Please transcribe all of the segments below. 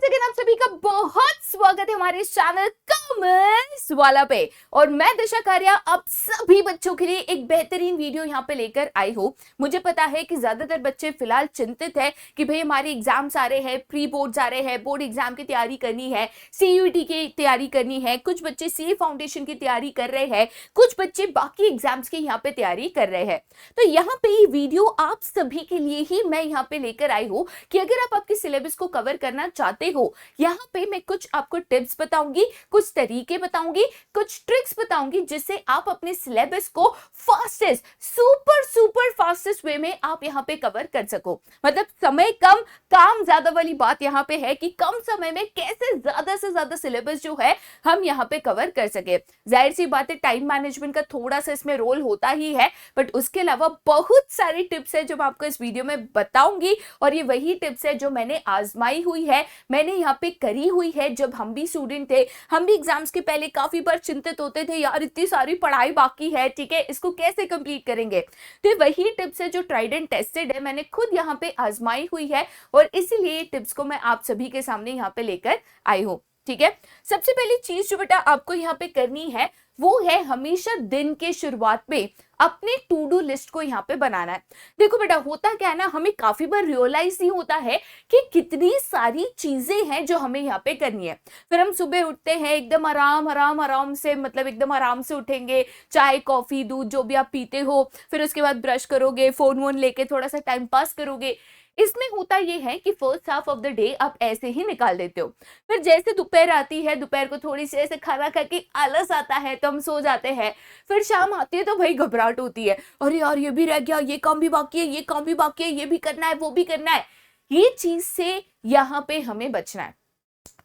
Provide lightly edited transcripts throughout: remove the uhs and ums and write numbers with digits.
Second आप सभी का बहुत स्वागत है हमारे चैनल कॉमर्स वाला पे। और मैं दिशा कारिया आप सभी बच्चों के लिए एक बेहतरीन वीडियो यहाँ पे लेकर आई हूँ। मुझे पता है कि ज्यादातर बच्चे फिलहाल चिंतित है कि भाई हमारे एग्जाम्स आ रहे हैं, प्री बोर्ड्स आ रहे हैं, बोर्ड एग्जाम की तैयारी करनी है, सीयूईटी की तैयारी करनी है, कुछ बच्चे सीए फाउंडेशन की तैयारी कर रहे हैं, कुछ बच्चे बाकी एग्जाम्स की यहाँ पे तैयारी कर रहे हैं। तो यहाँ पे ये वीडियो आप सभी के लिए ही मैं यहाँ पे लेकर आई हूँ कि अगर आप आपके सिलेबस को कवर करना चाहते हो, यहाँ पे मैं कुछ आपको टिप्स बताऊंगी, कुछ तरीके बताऊंगी, कुछ ट्रिक्स बताऊंगी जिससे आप अपने सिलेबस को फास्टेस्ट सुपर फास्टेस्ट वे में आप यहाँ पे कवर कर सको। मतलब समय कम काम ज्यादा वाली बात यहाँ पे है कि कम समय में कैसे ज्यादा से ज्यादा सिलेबस जो है हम यहाँ पे कवर कर सके। जाहिर सी बात है टाइम मैनेजमेंट का थोड़ा सा इसमें रोल होता ही है, बट उसके अलावा बहुत सारी टिप्स है जो मैं आपको इस वीडियो में बताऊंगी। और ये वही टिप्स है जो मैंने आजमाई हुई है, मैंने यहाँ पे करी हुई है। जब हम भी स्टूडेंट थे, हम भी एग्जाम्स के पहले काफी बार चिंतित होते थे, यार इतनी सारी पढ़ाई बाकी है, ठीक है इसको कैसे कंप्लीट करेंगे। तो ये वही टिप्स है जो ट्राइड एंड टेस्टेड है, मैंने खुद यहाँ पे आजमाई हुई है और इसीलिए टिप्स को मैं आप सभी के सामने यहाँ पे लेकर आई हूँ। ठीक है, सबसे पहली चीज जो बेटा आपको यहाँ पे करनी है वो है हमेशा दिन के शुरुआत में अपने टू डू लिस्ट को यहाँ पे बनाना है। देखो बेटा होता क्या है ना, हमें काफी बार रियलाइज नहीं होता है कि कितनी सारी चीजें हैं जो हमें यहाँ पे करनी है। फिर हम सुबह उठते हैं एकदम आराम से, मतलब एकदम आराम से उठेंगे, चाय कॉफी दूध जो भी आप पीते हो, फिर उसके बाद ब्रश करोगे, फोन वोन लेके थोड़ा सा टाइम पास करोगे। इसमें होता ये है कि first half of the day आप ऐसे ही निकाल देते हो। फिर जैसे दोपहर आती है, दोपहर को थोड़ी सी ऐसे खाना खा के आलस आता है तो हम सो जाते हैं। फिर शाम आती है तो भाई घबराहट होती है, अरे यार ये भी रह गया, ये काम भी बाकी है, ये काम भी बाकी है, ये भी करना है, वो भी करना है। ये चीज से यहाँ पे हमें बचना है।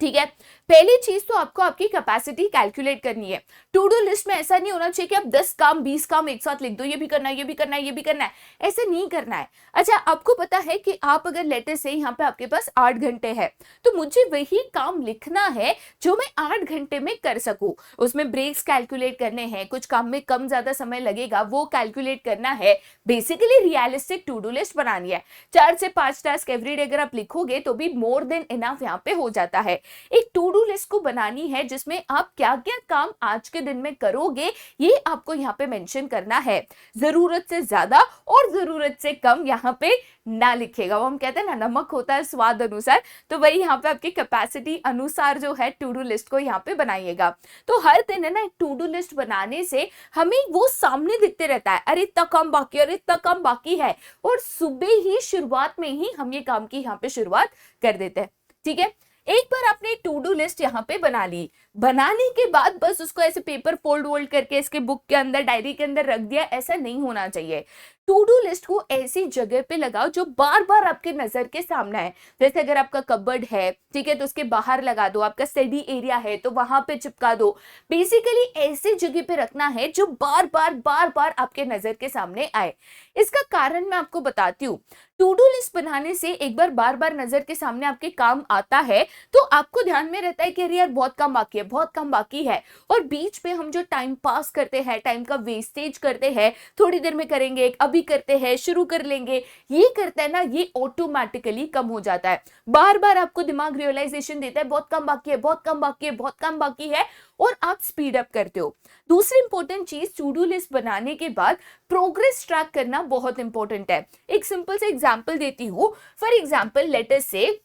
ठीक है, पहली चीज तो आपको आपकी कैपेसिटी कैलकुलेट करनी है। टू डू लिस्ट में ऐसा नहीं होना चाहिए कि आप 10 काम 20 काम एक साथ लिख दो, ये भी करना है, ये भी करना है, ये भी करना है, ऐसे नहीं करना है। अच्छा, आपको पता है कि आप अगर लेटर से यहाँ पे आपके पास 8 घंटे है तो मुझे वही काम लिखना है जो मैं 8 घंटे में कर सकूं। उसमें ब्रेक्स कैलकुलेट करने हैं, कुछ काम में कम ज्यादा समय लगेगा वो कैलकुलेट करना है। Basically realistic to do list बनानी है। 4 से 5 टास्क एवरीडे अगर आप लिखोगे तो भी मोर देन इनफ यहाँ पे हो जाता है। एक टू डू लिस्ट को बनानी है जिसमें आप क्या क्या काम आज के दिन में करोगे ये आपको यहाँ पे मेंशन करना है। जरूरत से ज्यादा और जरूरत से कम यहाँ पे ना लिखेगा। वो हम कहते हैं ना, नमक होता है स्वाद अनुसार, तो वही यहाँ पे आपकी कैपेसिटी अनुसार जो है टू डू लिस्ट को यहाँ पे बनाइएगा। तो हर दिन है ना एक टू डू लिस्ट बनाने से हमें वो सामने दिखते रहता है, अरे इतना काम बाकी है, अरे इतना काम बाकी है, और सुबह ही शुरुआत में ही हम ये काम की यहाँ पे शुरुआत कर देते हैं। ठीक है, एक बार आपने टू डू लिस्ट यहाँ पे बना ली, बनाने के बाद बस उसको ऐसे पेपर फोल्ड वोल्ड करके इसके बुक के अंदर, डायरी के अंदर रख दिया, ऐसा नहीं होना चाहिए। टू डू लिस्ट को ऐसी जगह पे लगाओ जो बार बार आपके नजर के सामने है। जैसे अगर आपका कबर्ड है, ठीक है, तो उसके बाहर लगा दो, आपका स्टडी एरिया है तो वहां पे चिपका दो। बेसिकली ऐसी जगह पे रखना है जो बार बार आपके नजर के सामने आए। इसका कारण मैं आपको बताती हूँ। टू डू लिस्ट बनाने से एक बार बार नजर के सामने आपके काम आता है तो आपको ध्यान में रहता है कि अरे यार बहुत काम बाकी है, बहुत काम बाकी है। और बीच में हम जो टाइम पास करते हैं, टाइम का वेस्टेज करते हैं, थोड़ी देर में करेंगे, अभी करते हैं, शुरू कर लेंगे, ये करते हैं ना, ये ऑटोमेटिकली कम हो जाता है। बार बार आपको दिमाग रियलाइजेशन देता है बहुत काम बाकी है, बहुत काम बाकी है, बहुत काम बाकी है, और आप स्पीड अप करते हो। दूसरी इंपॉर्टेंट चीज, टू डू लिस्ट बनाने के बाद प्रोग्रेस ट्रैक करना बहुत इंपॉर्टेंट है। एक सिंपल से एग्जांपल देती हूँ। फॉर एग्जांपल लेट अस से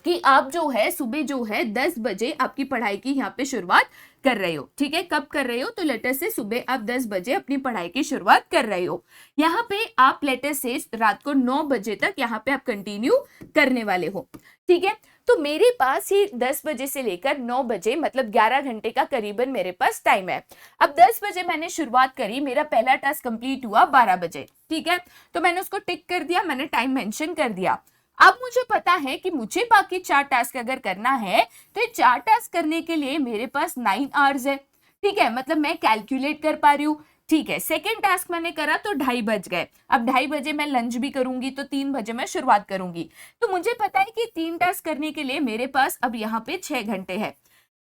कि आप जो है सुबह जो है 10 बजे आपकी पढ़ाई की यहाँ पे शुरुआत कर रहे हो। ठीक है, कब कर रहे हो, तो लेटर से सुबह आप 10 बजे अपनी पढ़ाई की शुरुआत कर रहे हो। यहाँ पे आप लेटर से रात को 9 बजे तक यहाँ पे आप कंटिन्यू करने वाले हो। ठीक है, तो मेरे पास ही 10 बजे से लेकर 9 बजे मतलब 11 घंटे का करीबन मेरे पास टाइम है। अब 10 बजे मैंने शुरुआत करी, मेरा पहला टास्क कंप्लीट हुआ 12 बजे। ठीक है, तो मैंने उसको टिक कर दिया, मैंने टाइम मेंशन कर दिया। अब मुझे पता है कि मुझे बाकी 4 टास्क अगर करना है तो ये 4 टास्क करने के लिए मेरे पास 9 आवर्स है। ठीक है, मतलब मैं कैलकुलेट कर पा रही हूँ। ठीक है, सेकेंड टास्क मैंने करा तो 2:30 बज गए। अब 2:30 बजे मैं लंच भी करूंगी तो 3 बजे मैं शुरुआत करूंगी। तो मुझे पता है कि 3 टास्क करने के लिए मेरे पास अब यहाँ पे 6 घंटे है।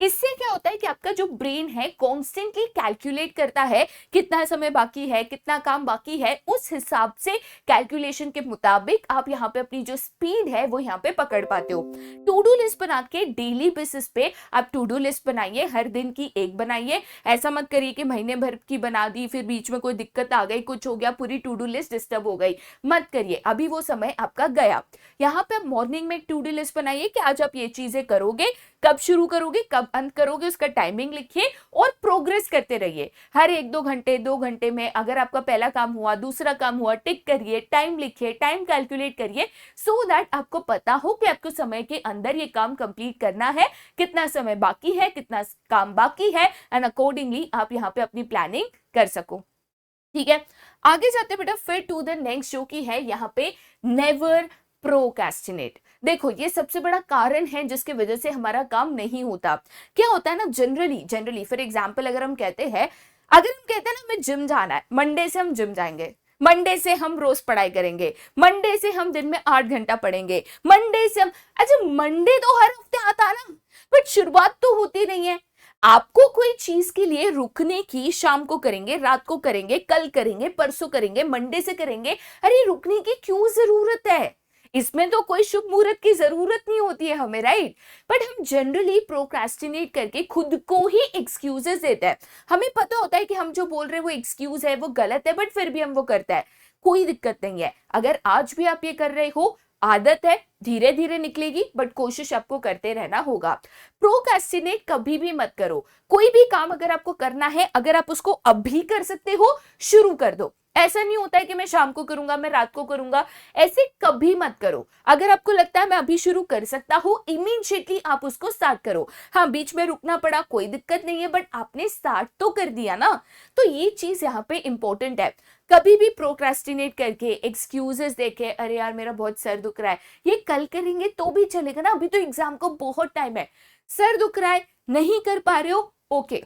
इससे क्या होता है कि आपका जो ब्रेन है कॉन्स्टेंटली कैलकुलेट करता है कितना समय बाकी है, कितना काम बाकी है, उस हिसाब से कैलकुलेशन के मुताबिक आप यहाँ पे अपनी जो स्पीड है वो यहाँ पे पकड़ पाते हो। टू डू लिस्ट बना के डेली बेसिस पे आप टू डू लिस्ट बनाइए, हर दिन की एक बनाइए। ऐसा मत करिए कि महीने भर की बना दी, फिर बीच में कोई दिक्कत आ गई, कुछ हो गया, पूरी टू डू लिस्ट डिस्टर्ब हो गई। मत करिए, अभी वो समय आपका गया। यहाँ पे आप मॉर्निंग में एक टू डू लिस्ट बनाइए कि आज आप ये चीजें करोगे, कब शुरू करोगे, कब अंत करोगे, उसका टाइमिंग लिखिए और प्रोग्रेस करते रहिए। हर 1-2 घंटे में अगर आपका पहला काम हुआ, दूसरा काम हुआ, टिक करिए, टाइम लिखिए, टाइम कैलकुलेट करिए, सो दैट आपको पता हो कि आपको समय के अंदर ये काम कंप्लीट करना है, कितना समय बाकी है, कितना काम बाकी है, एंड अकॉर्डिंगली आप यहाँ पे अपनी प्लानिंग कर सको। ठीक है, आगे जाते बेटा फिर टू द नेक्स्ट जो की है यहाँ पे नेवर प्रोक्रेस्टिनेट। देखो ये सबसे बड़ा कारण है जिसकी वजह से हमारा काम नहीं होता। क्या होता है ना, जनरली फॉर एग्जांपल अगर हम कहते हैं ना हमें जिम जाना है, मंडे से हम जिम जाएंगे, मंडे से हम रोज पढ़ाई करेंगे, मंडे से हम दिन में 8 घंटा पढ़ेंगे, मंडे से हम, अच्छा मंडे तो हर हफ्ते आता है ना, बट शुरुआत तो होती नहीं है। आपको कोई चीज के लिए रुकने की, शाम को करेंगे, रात को करेंगे, कल करेंगे, परसों करेंगे, मंडे से करेंगे, अरे रुकने की क्यों जरूरत है? इसमें तो कोई शुभ मुहूर्त की जरूरत नहीं होती है हमें, राइट? बट हम जनरली प्रोक्रेस्टिनेट करके खुद को ही एक्सक्यूजेस देते हैं। हमें पता होता है कि हम जो बोल रहे हैं वो एक्सक्यूज है, वो गलत है, बट फिर भी हम वो करते हैं। कोई दिक्कत नहीं है, अगर आज भी आप ये कर रहे हो, आदत है, धीरे धीरे निकलेगी, बट कोशिश आपको करते रहना होगा। प्रोक्रेस्टिनेट कभी भी मत करो। कोई भी काम अगर आपको करना है, अगर आप उसको अभी कर सकते हो, शुरू कर दो। ऐसा नहीं होता है कि मैं शाम को करूंगा, मैं रात को करूंगा, ऐसे कभी मत करो। अगर आपको लगता है मैं अभी शुरू कर सकता हूं, इमीडिएटली आप उसको स्टार्ट करो। हाँ, बीच में रुकना पड़ा, कोई दिक्कत नहीं है, बट आपने स्टार्ट तो कर दिया ना। तो ये चीज यहाँ पे इंपॉर्टेंट है। कभी भी प्रोक्रेस्टिनेट करके एक्सक्यूजेस देके, अरे यार मेरा बहुत सर दुख रहा है, ये कल करेंगे तो भी चलेगा ना, अभी तो एग्जाम को बहुत टाइम है, सर दुख रहा है, नहीं कर पा रहे हो, ओके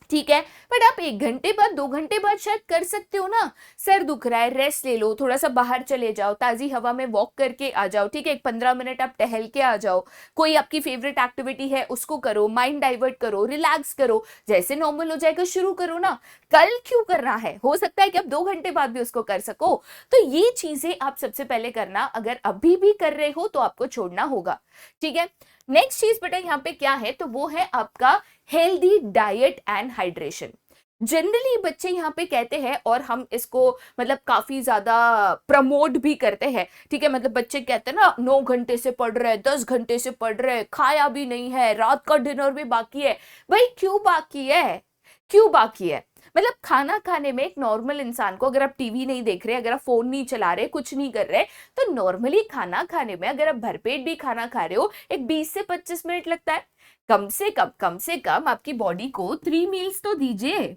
ठीक है, बट आप 1 घंटे बाद, 2 घंटे बाद शायद कर सकते हो ना। सर दुख रहा है, रेस्ट ले लो, थोड़ा सा बाहर चले जाओ, ताजी हवा में वॉक करके आ जाओ, ठीक है, 15 मिनट आप टहल के आ जाओ, कोई आपकी फेवरेट एक्टिविटी है उसको करो, माइंड डाइवर्ट करो, रिलैक्स करो, जैसे नॉर्मल हो जाएगा शुरू करो ना। कल क्यों करना है, हो सकता है कि आप 2 घंटे बाद भी उसको कर सको। तो ये चीजें आप सबसे पहले करना, अगर अभी भी कर रहे हो तो आपको छोड़ना होगा। ठीक है, नेक्स्ट चीज बेटा यहाँ पे क्या है, तो वो है आपका healthy diet and hydration. Generally बच्चे यहाँ पे कहते हैं, और हम इसको मतलब काफी ज्यादा प्रमोट भी करते हैं, ठीक है, मतलब बच्चे कहते हैं ना 9 घंटे से पढ़ रहे हैं, 10 घंटे से पढ़ रहे हैं, खाया भी नहीं है, रात का डिनर भी बाकी है। भाई क्यों बाकी है, क्यों बाकी है? मतलब खाना खाने में एक नॉर्मल इंसान को, अगर आप टीवी नहीं देख रहे, अगर आप फोन नहीं चला रहे, कुछ नहीं कर रहे, तो नॉर्मली खाना खाने में अगर आप भरपेट भी खाना खा रहे हो, एक 20 से 25 मिनट लगता है। कम से कम आपकी बॉडी को 3 मील्स तो दीजिए,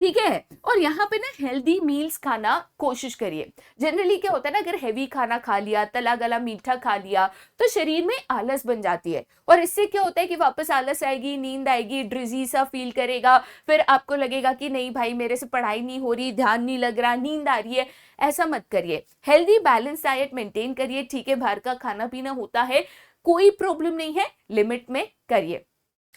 ठीक है। और यहाँ पे ना हेल्दी मील्स खाना कोशिश करिए। जनरली क्या होता है ना, अगर हेवी खाना खा लिया, तला गला मीठा खा लिया, तो शरीर में आलस बन जाती है, और इससे क्या होता है कि वापस आलस आएगी, नींद आएगी, ड्रिजी सा फील करेगा, फिर आपको लगेगा कि नहीं भाई मेरे से पढ़ाई नहीं हो रही, ध्यान नहीं लग रहा, नींद आ रही है। ऐसा मत करिए, हेल्दी बैलेंस डाइट मेंटेन करिए। ठीक है, बाहर का खाना पीना होता है, कोई प्रॉब्लम नहीं है, लिमिट में करिए,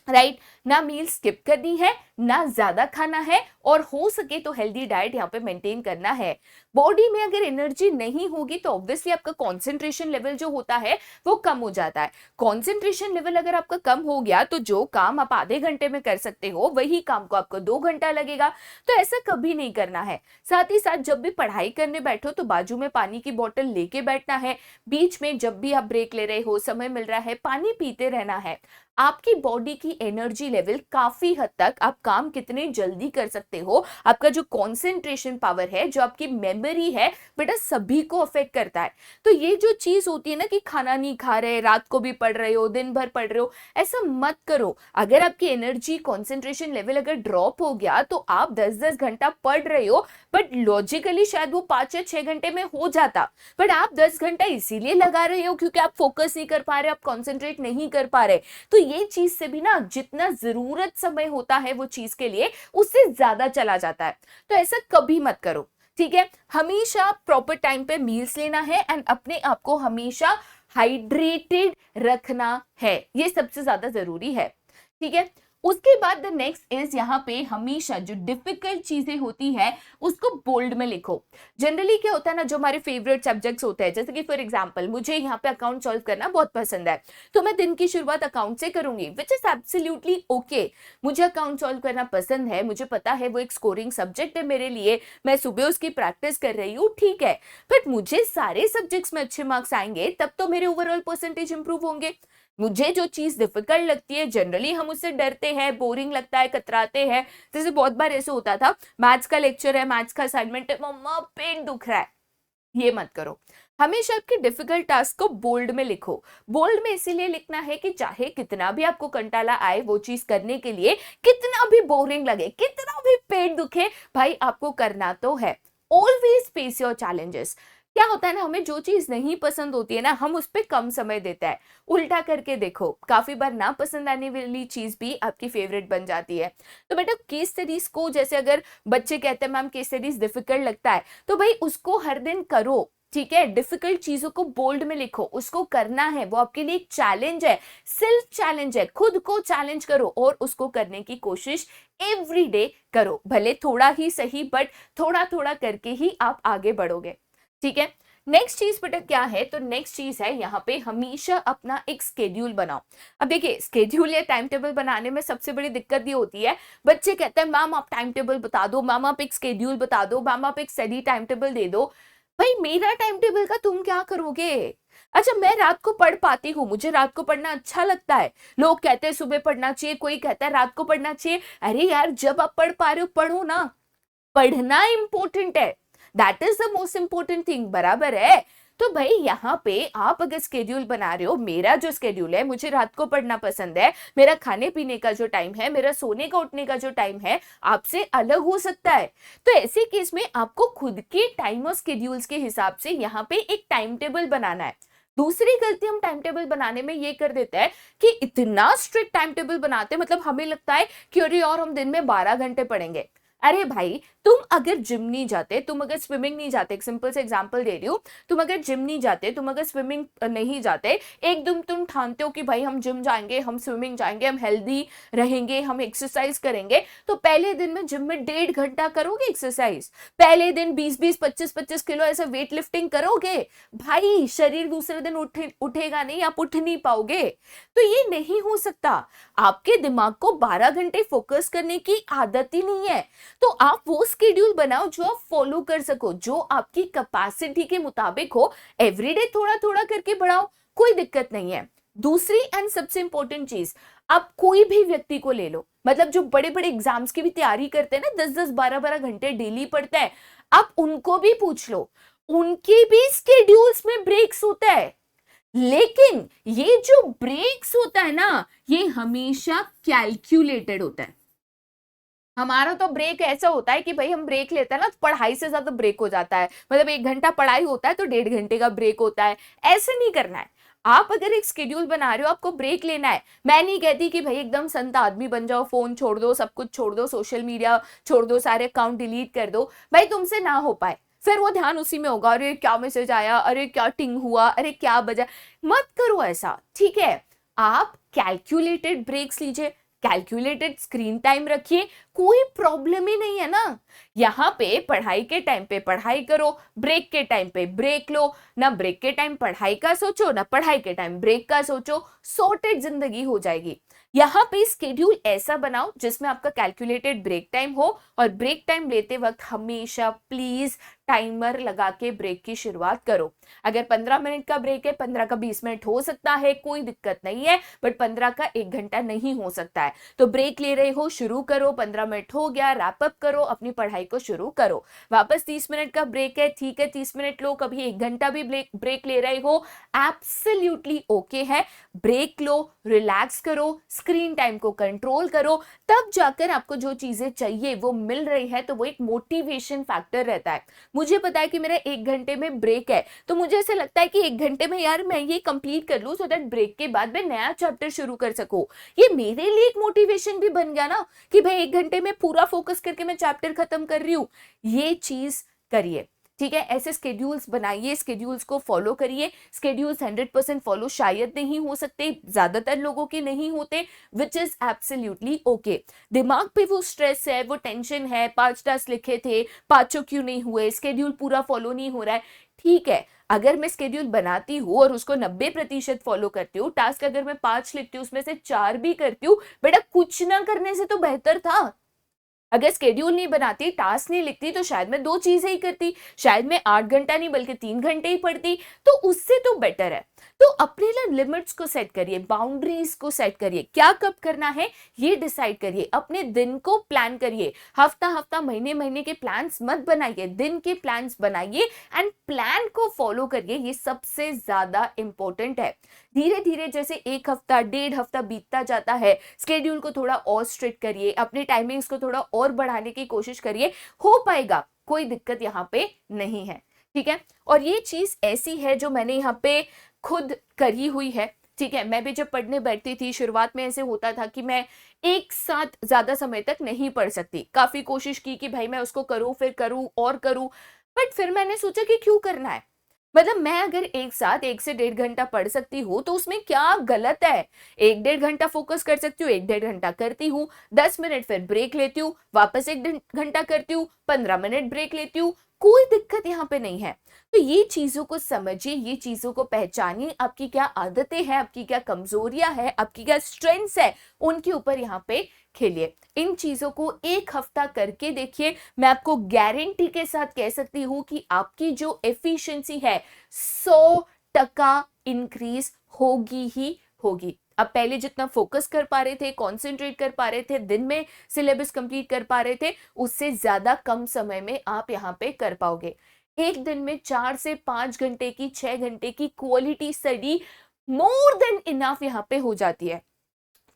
राइट? ना मील स्किप करनी है, ना ज्यादा खाना है, और हो सके तो हेल्दी डाइट यहाँ पे मेंटेन करना है। बॉडी में अगर एनर्जी नहीं होगी तो ऑब्वियसली आपका कंसंट्रेशन लेवल जो होता है वो कम हो जाता है। कंसंट्रेशन लेवल अगर आपका कम हो गया तो जो काम आप आधे घंटे में कर सकते हो, वही काम को आपको 2 घंटा लगेगा। तो ऐसा कभी नहीं करना है। साथ ही साथ जब भी पढ़ाई करने बैठो तो बाजू में पानी की बोतल लेके बैठना है। बीच में जब भी आप ब्रेक ले रहे हो, समय मिल रहा है, पानी पीते रहना है। आपकी बॉडी की एनर्जी लेवल काफी हद तक, आप काम कितने जल्दी कर सकते हो, आपका जो कंसंट्रेशन पावर है, जो आपकी मेमोरी है, बेटा सभी को अफेक्ट करता है। तो ये जो चीज होती है ना कि खाना नहीं खा रहे, रात को भी पढ़ रहे हो, दिन भर पढ़ रहे हो, ऐसा मत करो। अगर आपकी एनर्जी कंसंट्रेशन लेवल अगर ड्रॉप हो गया तो आप 10-10 घंटा पढ़ रहे हो, बट लॉजिकली शायद वो 5 या 6 घंटे में हो जाता, बट आप 10 घंटा इसीलिए लगा रहे हो क्योंकि आप फोकस नहीं कर पा रहे, आप कॉन्सेंट्रेट नहीं कर पा रहे। तो ये चीज से भी ना, जितना जरूरत समय होता है वो चीज के लिए, उससे ज्यादा चला जाता है। तो ऐसा कभी मत करो, ठीक है। हमेशा प्रॉपर टाइम पे मील्स लेना है, एंड अपने आप को हमेशा हाइड्रेटेड रखना है, ये सबसे ज्यादा जरूरी है। ठीक है। उसके बाद द नेक्स्ट इज यहाँ पे हमेशा जो डिफिकल्ट चीजें होती है उसको बोल्ड में लिखो। जनरली क्या होता है ना, जो हमारे फेवरेट सब्जेक्ट्स होते हैं, जैसे कि फॉर एग्जांपल मुझे यहाँ पे अकाउंट सॉल्व करना बहुत पसंद है, तो मैं दिन की शुरुआत अकाउंट से करूंगी, विच इज एब्सोल्युटली ओके। मुझे अकाउंट सॉल्व करना पसंद है, मुझे पता है वो एक स्कोरिंग सब्जेक्ट है मेरे लिए, मैं सुबह उसकी प्रैक्टिस कर रही हूँ, ठीक है। बट मुझे सारे सब्जेक्ट्स में अच्छे मार्क्स आएंगे तब तो मेरे ओवरऑल परसेंटेज इंप्रूव होंगे। मुझे जो चीज डिफिकल्ट लगती है, जनरली हम उससे डरते हैं, बोरिंग लगता है, कतराते हैं। जैसे बहुत बार ऐसे होता था, मैथ्स का लेक्चर है, मैथ्स का असाइनमेंट है, मम्मा पेट दुख रहा है, ये मत करो। हमेशा आपके डिफिकल्ट टास्क को बोल्ड में लिखो। बोल्ड में इसीलिए लिखना है कि चाहे कितना भी आपको कंटाला आए वो चीज करने के लिए, कितना भी बोरिंग लगे, कितना भी पेट दुखे, भाई आपको करना तो है। Always face your challenges. क्या होता है ना, हमें जो चीज नहीं पसंद होती है ना, हम उस पर कम समय देता है। उल्टा करके देखो, काफी बार ना पसंद आने वाली चीज भी आपकी फेवरेट बन जाती है। तो बेटा केस स्टडीज को, जैसे अगर बच्चे कहते हैं मैम केस स्टडीज डिफिकल्ट लगता है, तो भाई उसको हर दिन करो, ठीक है। डिफिकल्ट चीजों को बोल्ड में लिखो, उसको करना है, वो आपके लिए एक चैलेंज है, सेल्फ चैलेंज है। खुद को चैलेंज करो और उसको करने की कोशिश एवरी डे करो, भले थोड़ा ही सही, बट थोड़ा थोड़ा करके ही आप आगे बढ़ोगे, ठीक है। नेक्स्ट चीज बेटा क्या है, तो नेक्स्ट चीज है यहाँ पे हमेशा अपना एक स्केड्यूल बनाओ। अब देखिए, स्केड्यूल या टाइम टेबल बनाने में सबसे बड़ी दिक्कत ये होती है, बच्चे कहते हैं मैम आप टाइम टेबल बता दो, मैम आप एक स्केड्यूल बता दो, मैम आप एक स्टडी टाइम टेबल दे दो। भाई मेरा टाइम टेबल का तुम क्या करोगे? अच्छा, मैं रात को पढ़ पाती हूँ, मुझे रात को पढ़ना अच्छा लगता है। लोग कहते हैं सुबह पढ़ना चाहिए, कोई कहता है रात को पढ़ना चाहिए। अरे यार, जब आप पढ़ पा रहे हो पढ़ो ना, पढ़ना इंपॉर्टेंट है, that is the most important thing, बराबर है। तो भाई यहाँ पे आप अगर स्केड्यूल बना रहे हो, मेरा जो स्केड्यूल है, मुझे रात को पढ़ना पसंद है, मेरा खाने पीने का जो टाइम है, मेरा सोने का उठने का जो टाइम है, आपसे अलग हो सकता है। तो ऐसे केस में आपको खुद के टाइम और स्केड्यूल्स के हिसाब से यहाँ पे एक टाइम टेबल बनाना है। दूसरी गलती हम टाइम टेबल बनाने में ये कर देते हैं कि इतना स्ट्रिक्ट टाइम टेबल बनाते हैं, मतलब हमें लगता है कि अरे यार हम दिन में 12 घंटे पढ़ेंगे। अरे भाई, तुम अगर जिम नहीं जाते, तुम अगर स्विमिंग नहीं जाते, एक सिंपल से एग्जांपल दे रही हूँ, तुम अगर जिम नहीं जाते, तुम अगर स्विमिंग नहीं जाते, एकदम तुम ठानते हो कि भाई हम जिम जाएंगे, हम स्विमिंग जाएंगे, हम हेल्दी रहेंगे, हम एक्सरसाइज करेंगे, तो पहले दिन में जिम में 1.5 घंटा करोगे एक्सरसाइज, पहले दिन 20-20, 25-25 किलो ऐसे वेट लिफ्टिंग करोगे, भाई शरीर दूसरे दिन उठेगा नहीं, आप उठ नहीं पाओगे। तो ये नहीं हो सकता। आपके दिमाग को 12 घंटे फोकस करने की आदत ही नहीं है। तो आप वो स्केड्यूल बनाओ जो आप फॉलो कर सको, जो आपकी कैपेसिटी के मुताबिक हो। एवरीडे थोड़ा थोड़ा करके बढ़ाओ, कोई दिक्कत नहीं है। दूसरी एंड सबसे इंपॉर्टेंट चीज, आप कोई भी व्यक्ति को ले लो, मतलब जो बड़े बड़े एग्जाम्स की भी तैयारी करते हैं ना, 10-10, 12-12 घंटे डेली पढ़ते हैं, आप उनको भी पूछ लो, उनके भी स्केड्यूल्स में ब्रेक्स होता है। लेकिन ये जो ब्रेक्स होता है ना, ये हमेशा कैलकुलेटेड होता है। हमारा तो ब्रेक ऐसा होता है कि भाई हम ब्रेक लेते हैं ना, तो पढ़ाई से ज्यादा ब्रेक हो जाता है, मतलब 1 घंटा पढ़ाई होता है तो 1.5 घंटे का ब्रेक होता है। ऐसे नहीं करना है। आप अगर एक शेड्यूल बना रहे हो, आपको ब्रेक लेना है। मैं नहीं कहती कि भाई एकदम संत आदमी बन जाओ, फोन छोड़ दो, सब कुछ छोड़ दो, सोशल मीडिया छोड़ दो, सारे अकाउंट डिलीट कर दो, भाई तुमसे ना हो पाए, फिर वो ध्यान उसी में होगा, अरे क्या मैसेज आया, अरे क्या टिंग हुआ, अरे क्या बजा। मत करो ऐसा, ठीक है। आप कैलकुलेटेड ब्रेक्स लीजिए, कैलकुलेटेड स्क्रीन टाइम रखिए, कोई प्रॉब्लम ही नहीं है ना। यहाँ पे पढ़ाई के टाइम पे पढ़ाई करो, ब्रेक के टाइम पे ब्रेक लो, ना ब्रेक के टाइम पढ़ाई का सोचो, ना पढ़ाई के टाइम ब्रेक का सोचो, सॉर्टेड जिंदगी हो जाएगी। यहाँ पे स्केड्यूल ऐसा बनाओ जिसमें आपका कैलकुलेटेड ब्रेक टाइम हो, और ब्रेक टाइम लेते वक्त हमेशा प्लीज टाइमर लगा के ब्रेक की शुरुआत करो। अगर 15 मिनट का ब्रेक है, 15 का 20 मिनट हो सकता है, कोई दिक्कत नहीं है, बट 15 का 1 घंटा नहीं हो सकता है। तो ब्रेक ले रहे हो, शुरू करो, 15 मिनट हो गया, रैप अप करो, अपनी पढ़ाई को शुरू करो। वापस 30 मिनट का ब्रेक है, ठीक है, 30 मिनट लो, कभी 1 घंटा भी ब्रेक ले रहे हो, एब्सोल्युटली ओके है। ब्रेक लो, रिलैक्स करो, स्क्रीन टाइम को कंट्रोल करो, तब जाकर आपको जो चीजें चाहिए वो मिल रही है, तो वो एक मोटिवेशन फैक्टर रहता है। मुझे पता है कि मेरा 1 घंटे में ब्रेक है, तो मुझे ऐसा लगता है कि 1 घंटे में यार मैं ये कंप्लीट कर लूं, सो दैट ब्रेक के बाद मैं नया चैप्टर शुरू कर सकूं। ये मेरे लिए एक मोटिवेशन भी बन गया ना, कि भाई 1 घंटे में पूरा फोकस करके मैं चैप्टर खत्म कर रही हूं। ये चीज करिए, ठीक है, ऐसे स्केड्यूल्स बनाइए, स्केड्यूल्स को फॉलो करिए। स्केड्यूल्स 100% फॉलो शायद नहीं हो सकते, ज्यादातर लोगों के नहीं होते, विच इज एब्सोल्युटली ओके। दिमाग पे वो स्ट्रेस है, वो टेंशन है, 5 टास्क लिखे थे, 5 क्यों नहीं हुए, स्केड्यूल पूरा फॉलो नहीं हो रहा है। ठीक है, अगर मैं स्केड्यूल बनाती हूँ और उसको 90% फॉलो करती हूँ, टास्क अगर मैं 5 लिखती हूँ उसमें से 4 भी करती हूँ, बेटा कुछ ना करने से तो बेहतर था। अगर स्केड्यूल नहीं बनाती, टास्क नहीं लिखती, तो शायद मैं 2 चीजें ही करती, शायद मैं 8 घंटा नहीं बल्कि 3 घंटे ही पढ़ती, तो उससे तो बेटर है। तो अपने लिए लिमिट्स को सेट करिए, बाउंड्रीज को सेट करिए, क्या कब करना है ये डिसाइड करिए, अपने दिन को प्लान करिए। हफ्ता हफ्ता, महीने महीने के प्लान्स मत बनाइए, दिन के प्लान्स बनाइए एंड प्लान को फॉलो करिए, ये सबसे ज्यादा इंपॉर्टेंट है। धीरे धीरे जैसे 1 हफ्ता, 1.5 हफ्ता बीतता जाता है, स्केड्यूल को थोड़ा और स्ट्रिक्ट करिए, अपने टाइमिंग्स को थोड़ा और बढ़ाने की कोशिश करिए, हो पाएगा, कोई दिक्कत यहाँ पे नहीं है। ठीक है, और ये चीज ऐसी है जो मैंने यहाँ पे खुद करी हुई है। ठीक है, मैं भी जब पढ़ने बैठती थी, शुरुआत में ऐसे होता था कि मैं एक साथ ज्यादा समय तक नहीं पढ़ सकती, काफी कोशिश की कि भाई मैं उसको करूं, फिर करूं और करूं, बट फिर मैंने सोचा कि क्यों करना है। मतलब मैं अगर एक साथ 1 से 1.5 घंटा पढ़ सकती हूँ तो उसमें क्या गलत है। 1-1.5 घंटा फोकस कर सकती हूँ, 1-1.5 घंटा करती हूँ, 10 मिनट फिर ब्रेक लेती हूँ, वापस 1 घंटा करती हूँ, 15 मिनट ब्रेक लेती हूँ, कोई दिक्कत यहाँ पे नहीं है। तो ये चीजों को समझिए, ये चीजों को पहचानिए, आपकी क्या आदतें हैं, आपकी क्या कमजोरियां हैं, आपकी क्या स्ट्रेंथ्स है, उनके ऊपर यहाँ पे खेलिए। इन चीजों को 1 हफ्ता करके देखिए, मैं आपको गारंटी के साथ कह सकती हूं कि आपकी जो एफिशिएंसी है 100% इंक्रीज होगी ही होगी। अब पहले जितना फोकस कर पा रहे थे, कंसंट्रेट कर पा रहे थे, दिन में सिलेबस कंप्लीट कर पा रहे थे, उससे ज्यादा कम समय में आप यहाँ पे कर पाओगे। एक दिन में 4 से 5 घंटे की, 6 घंटे की quality study more than enough यहाँ पे हो जाती है।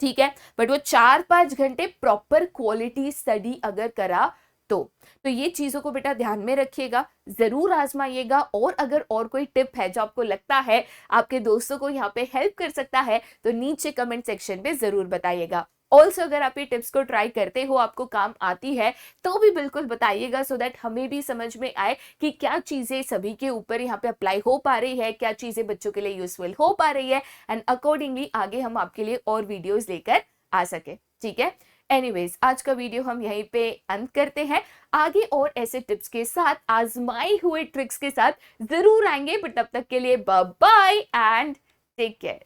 ठीक है, बट वो 4-5 घंटे प्रॉपर क्वालिटी स्टडी अगर करा तो ये चीजों को बेटा ध्यान में रखिएगा, जरूर आजमाइएगा। और अगर और कोई टिप है जो आपको लगता है आपके दोस्तों को यहाँ पे हेल्प कर सकता है, तो नीचे कमेंट सेक्शन में जरूर बताइएगा। ऑल्सो अगर आप ये टिप्स को ट्राई करते हो, आपको काम आती है, तो भी बिल्कुल बताइएगा, सो दैट हमें भी समझ में आए कि क्या चीजें सभी के ऊपर यहाँ पे अप्लाई हो पा रही है, क्या चीजें बच्चों के लिए यूजफुल हो पा रही है, एंड अकॉर्डिंगली आगे हम आपके लिए और वीडियोस लेकर आ सके। ठीक है, एनीवेज आज का वीडियो हम यहीं पे अंत करते हैं। आगे और ऐसे टिप्स के साथ, आजमाए हुए ट्रिक्स के साथ जरूर आएंगे, बट तब तक के लिए bye bye and take care.